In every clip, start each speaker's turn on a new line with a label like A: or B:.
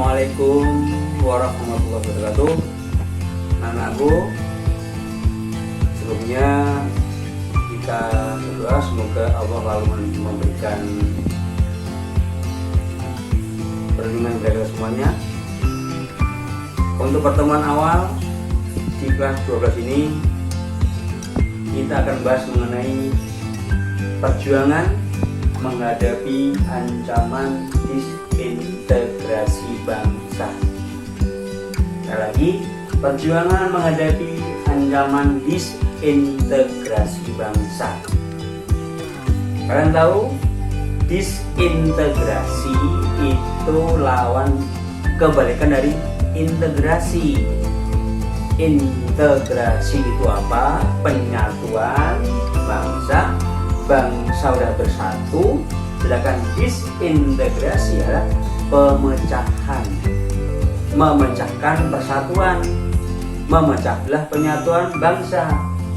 A: Assalamualaikum warahmatullahi wabarakatuh. Anakku, sebelumnya kita berdoa semoga Allah lalu memberikan perlindungan kepada semuanya. Untuk pertemuan awal di kelas 12 ini kita akan bahas mengenai perjuangan menghadapi ancaman disintegrasi bangsa. Sekali lagi, perjuangan menghadapi ancaman disintegrasi bangsa. Kalian tahu, disintegrasi itu lawan kebalikan dari integrasi. Integrasi itu apa? Penyatuan bangsa. Bangsa sudah bersatu, sedangkan disintegrasi adalah pemecahan, memecahkan persatuan, memecah belah penyatuan bangsa.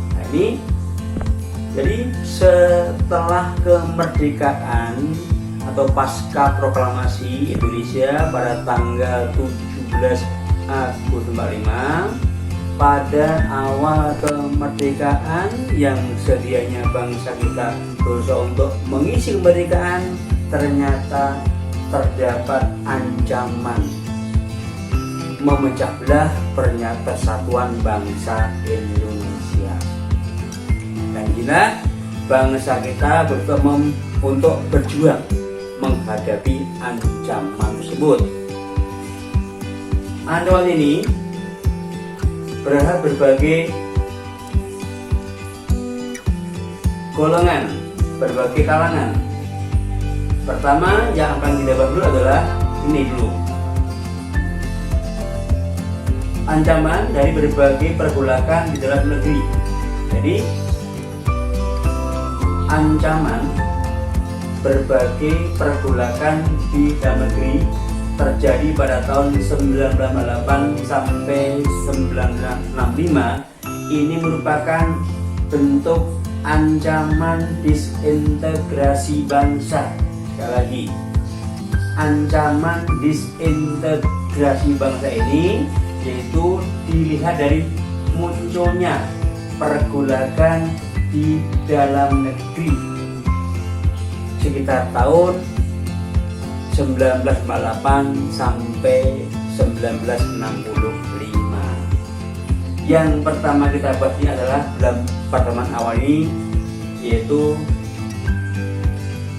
A: Nah, ini jadi setelah kemerdekaan atau pasca proklamasi Indonesia pada tanggal 17 Agustus 45, pada awal kemerdekaan yang sedianya bangsa kita berusaha untuk mengisi kemerdekaan, ternyata terdapat ancaman memecah belah persatuan bangsa Indonesia. Dan inilah bangsa kita berusaha untuk berjuang menghadapi ancaman tersebut. Ancaman ini berbagai golongan, berbagai kalangan. Pertama yang akan kita bahas dulu adalah ini dulu. Ancaman dari berbagai pergolakan di dalam negeri. Jadi ancaman berbagai pergolakan di dalam negeri terjadi pada tahun 1998 sampai 1965. Ini merupakan bentuk ancaman disintegrasi bangsa. Sekali lagi, ancaman disintegrasi bangsa ini yaitu dilihat dari munculnya pergolakan di dalam negeri sekitar tahun 1948 sampai 1965. Yang pertama kita bahas ini adalah dalam pertemuan awal ini, yaitu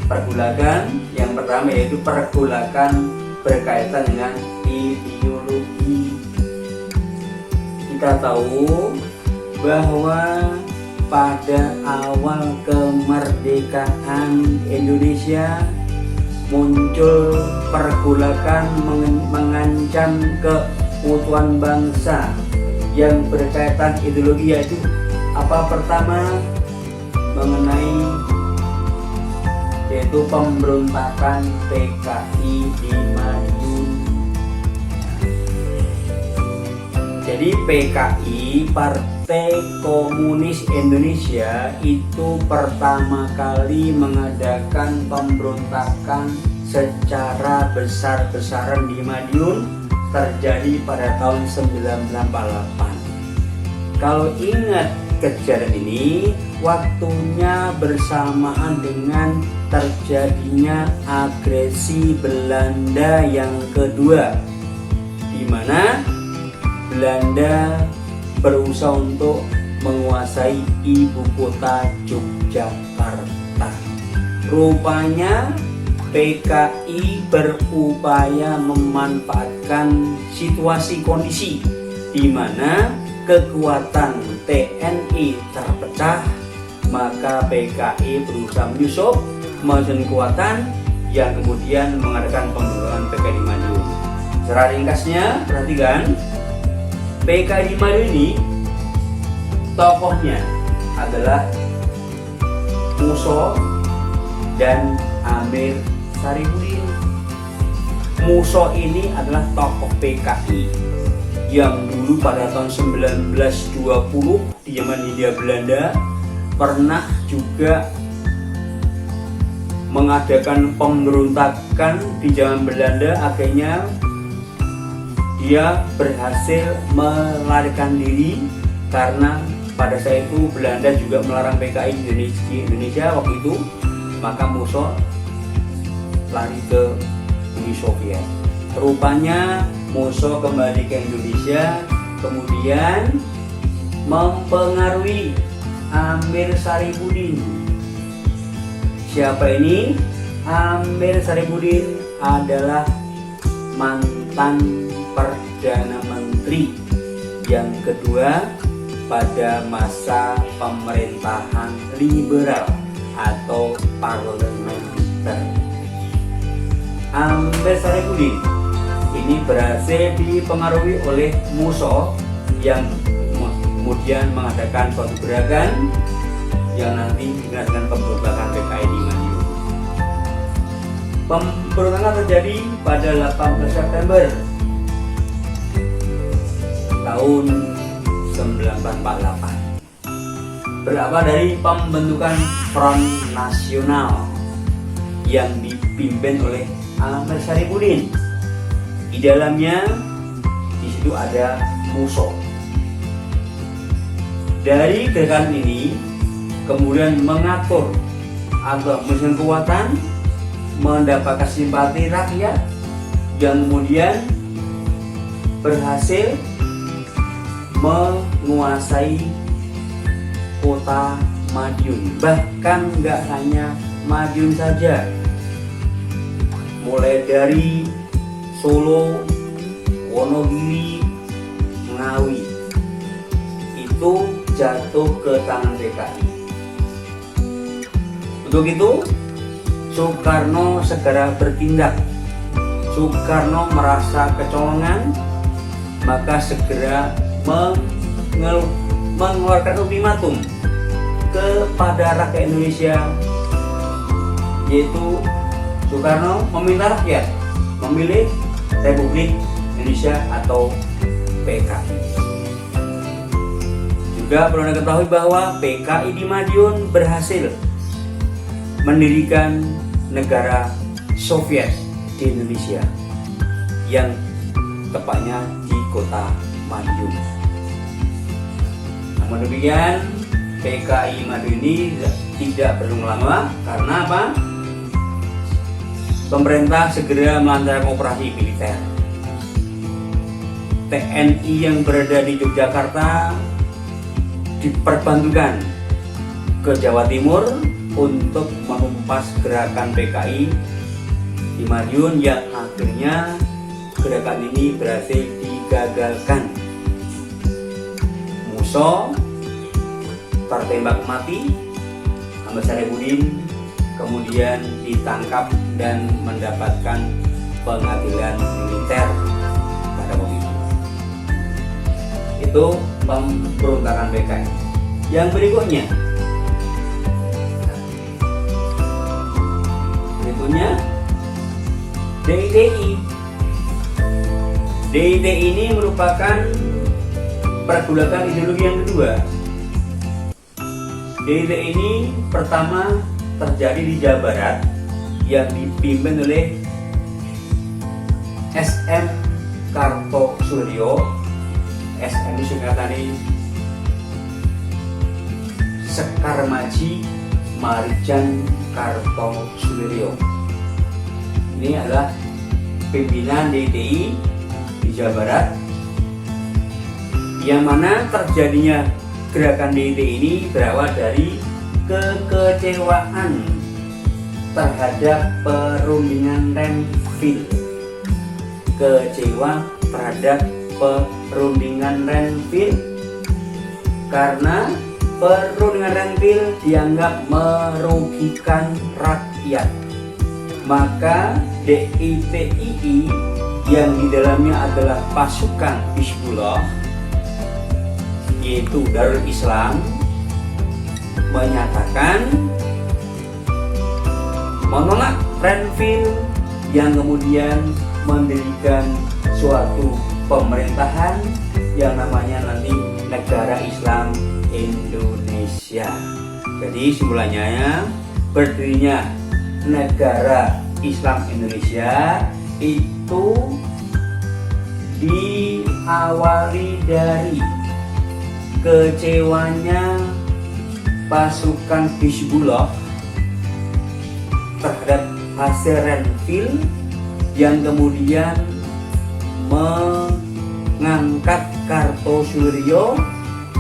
A: pergolakan. Yang pertama yaitu pergolakan berkaitan dengan ideologi. Kita tahu bahwa pada awal kemerdekaan Indonesia muncul pergolakan mengancam keutuhan bangsa yang berkaitan ideologi, yaitu apa? Pertama mengenai yaitu pemberontakan PKI di Madiun. Jadi PKI, Partai Komunis Indonesia, itu pertama kali mengadakan pemberontakan secara besar-besaran di Madiun, terjadi pada tahun 1948. Kalau ingat kejadian ini, waktunya bersamaan dengan terjadinya agresi Belanda yang kedua, di mana Belanda berusaha untuk menguasai ibu kota Yogyakarta. Rupanya PKI berupaya memanfaatkan situasi kondisi di mana kekuatan TNI terpecah, maka PKI berusaha menyusup kekuatan yang kemudian mengadakan pemberontakan PKI di Madiun. Secara ringkasnya, perhatikan, PKI di Madiun ini tokohnya adalah Muso dan Amir Saripudin. Muso ini adalah tokoh PKI yang dulu pada tahun 1920 di zaman Hindia Belanda pernah juga mengadakan pemberontakan di zaman Belanda, akhirnya dia berhasil melarikan diri karena pada saat itu Belanda juga melarang PKI di Indonesia waktu itu, maka Musso lari ke Uni Soviet. Rupanya Musso kembali ke Indonesia, kemudian mempengaruhi Amir Saripudin. Siapa ini? Amir Saripudin adalah mantan Perdana Menteri yang kedua pada masa pemerintahan liberal atau parlementer. Amir Saripudin ini berhasil dipengaruhi oleh Musso yang kemudian mengadakan suatu gerakan yang nanti dikenal dengan pemberontakan PKI di Madiun. Pemberontakan terjadi pada 18 September tahun 1948, berawal dari pembentukan Front Nasional yang dipimpin oleh Amir Saripudin. Di dalamnya di situ ada Musso. Dari gerakan ini kemudian mengatur atau mesin kekuatan, mendapatkan simpati rakyat yang kemudian berhasil menguasai kota Madiun. Bahkan nggak hanya Madiun saja, mulai dari Solo, Wonogiri, Ngawi itu jatuh ke tangan PKI. Untuk itu Soekarno segera bertindak. Soekarno merasa kecolongan, maka segera mengeluarkan ultimatum kepada rakyat Indonesia, yaitu Soekarno meminta rakyat memilih Republik Indonesia atau PKI. Juga perlu diketahui bahwa PKI di Madiun berhasil mendirikan negara Soviet di Indonesia, yang tepatnya di kota Madiun. Namun demikian, PKI Madiun ini tidak berlangsung lama. Karena apa? Pemerintah segera melancarkan operasi militer. TNI yang berada di Yogyakarta diperbantukan ke Jawa Timur untuk menumpas gerakan PKI di Madiun, yang akhirnya gerakan ini berhasil digagalkan. Musso tertembak mati, Amir Saripudin kemudian ditangkap dan mendapatkan pengadilan militer pada waktu itu. Itu pemberontakan PKI. Yang berikutnya DITI. DITI ini merupakan pergolakan ideologi yang kedua. DITI ini pertama terjadi di Jawa Barat yang dipimpin oleh SM Kartosuryo. SM ini singkatan Sekar Maji Marijan Kartosuryo. Ini adalah pimpinan DITI di Jawa Barat, yang mana terjadinya gerakan DITI ini berawal dari kekecewaan terhadap perundingan Renville. Kecewa terhadap perundingan Renville karena perundingan Renville dianggap merugikan rakyat. Maka DITI yang di dalamnya adalah pasukan Hizbullah, yaitu Darul Islam, menyatakan menolak Renville yang kemudian mendirikan suatu pemerintahan yang namanya nanti Negara Islam Indonesia. Jadi simpulannya, berdirinya Negara Islam Indonesia itu diawali dari kecewanya pasukan Hizbullah terhadap hasil Renville yang kemudian mengangkat Kartosuryo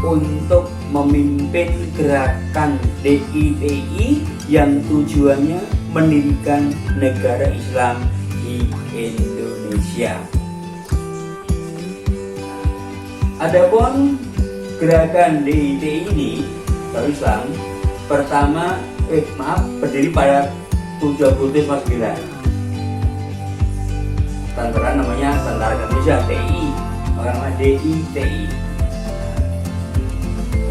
A: untuk memimpin gerakan DITI yang tujuannya mendirikan negara Islam di Indonesia. Adapun gerakan DITI ini Darul Islam berdiri pada 7 Agustus 49. Tentara namanya Tentara Indonesia TI, orang namanya DITI.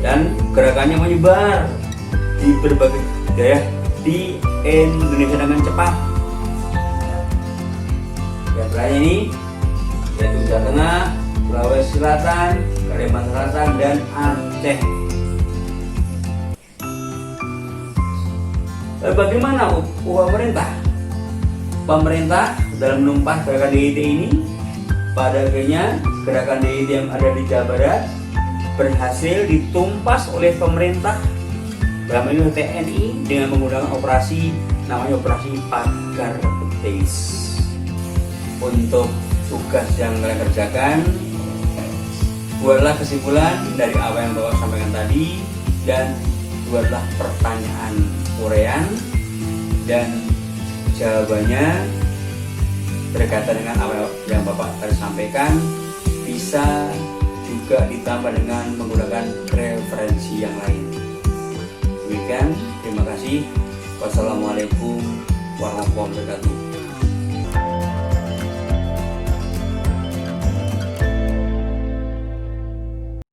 A: Dan gerakannya menyebar di berbagai daerah di Indonesia dengan cepat. Daerahnya ini yaitu Jawa Tengah, Sulawesi Selatan, Kalimantan Selatan, dan Aceh. Bagaimana pemerintah? Pemerintah dalam menumpas gerakan DIT ini, pada akhirnya gerakan DIT yang ada di Jawa Barat berhasil ditumpas oleh pemerintah, dalam ini TNI, dengan menggunakan operasi namanya Operasi Pagar Betis. Untuk tugas yang kalian kerjakan, buatlah kesimpulan dari apa yang Bapak sampaikan tadi dan buatlah pertanyaan uraian dan jawabannya berkaitan dengan apa yang Bapak tadi sampaikan. Bisa juga ditambah dengan menggunakan referensi yang lain. Demikian, terima kasih. Wassalamualaikum warahmatullahi wabarakatuh.